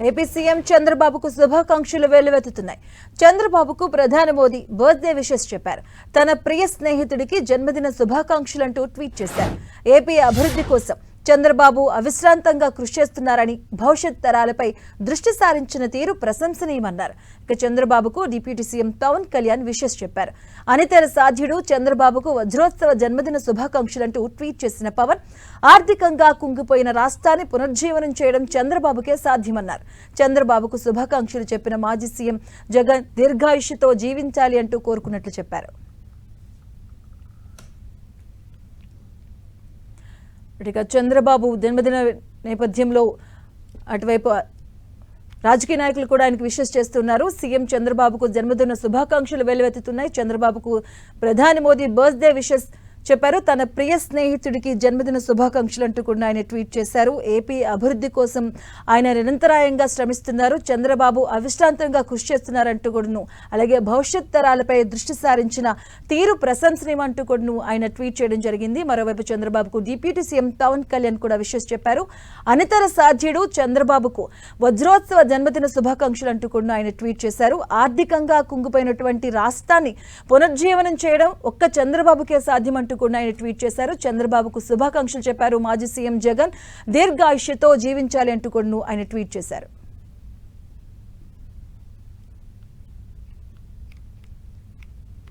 AP CM చంద్రబాబుకు శుభాకాంక్షలు వెల్లువెత్తుతున్నాయి. చంద్రబాబుకు ప్రధాని మోదీ బర్త్డే విషెస్ చెప్పారు. తన ప్రియ స్నేహితుడికి జన్మదిన శుభాకాంక్షలంటూ ట్వీట్ చేశారు. ఏపీ అభివృద్ధి కోసం చంద్రబాబు అవిశ్రాంతంగా కృషి చేస్తున్నారని, భవిష్యత్ తరాలపై దృష్టి సారించిన తీరు ప్రశంసనీయమన్నారు. ఇక చంద్రబాబుకు deputy CM Pavan Kalyan wishes చెప్పారు. అనితర సాధ్యుడు చంద్రబాబుకు వజ్రోత్సవ జన్మదిన శుభాకాంక్షలంటూ ట్వీట్ చేసిన పవన్, ఆర్థికంగా కుంగిపోయిన రాష్ట్రాన్ని పునరుజ్జీవనం చేయడం చంద్రబాబుకే సాధ్యమన్నారు. చంద్రబాబుకు శుభాకాంక్షలు చెప్పిన మాజీ సీఎం జగన్ దీర్ఘాయుష్యతో జీవించాలి అంటూ కోరుకున్నట్లు చెప్పారు. ఇక చంద్రబాబు జన్మదిన నేపథ్యంలో అటువైపు రాజకీయ నాయకులు కూడా ఆయనకు విషెస్ చేస్తున్నారు. సీఎం చంద్రబాబుకు జన్మదిన శుభాకాంక్షలు వెల్లువెత్తుతున్నాయి. చంద్రబాబుకు ప్రధాని మోదీ బర్త్డే విషెస్ చెప్పారు. తన ప్రియ స్నేహితుడికి జన్మదిన శుభాకాంక్షలు అంటూ కూడా ఆయన ట్వీట్ చేశారు. ఏపీ అభివృద్ధి కోసం ఆయన నిరంతరాయంగా శ్రమిస్తున్నారు. చంద్రబాబు అవిశ్రాంతంగా కృషి చేస్తున్నారంటూ కూడాను, అలాగే భవిష్యత్ తరాలపై దృష్టి సారించిన తీరు ప్రశంసనీయమంటూ కూడాను ఆయన ట్వీట్ చేయడం జరిగింది. మరోవైపు చంద్రబాబుకు డిప్యూటీ సీఎం పవన్ కళ్యాణ్ కూడా విషెస్ చెప్పారు. అనితర సాధ్యుడు చంద్రబాబుకు వజ్రోత్సవ జన్మదిన శుభాకాంక్షలు అంటూ కూడా ఆయన ట్వీట్ చేశారు. ఆర్థికంగా కుంగిపోయినటువంటి రాష్ట్రాన్ని పునరుజ్జీవనం చేయడం ఒక్క చంద్రబాబుకే సాధ్యమంటూ కూడా ఆయన ట్వీట్ చేశారు. చంద్రబాబుకు శుభాకాంక్షలు చెప్పారు. మాజీ సీఎం జగన్ దీర్ఘాయుష్యతో జీవించాలి అంటూ కూడా ఆయన ట్వీట్ చేశారు.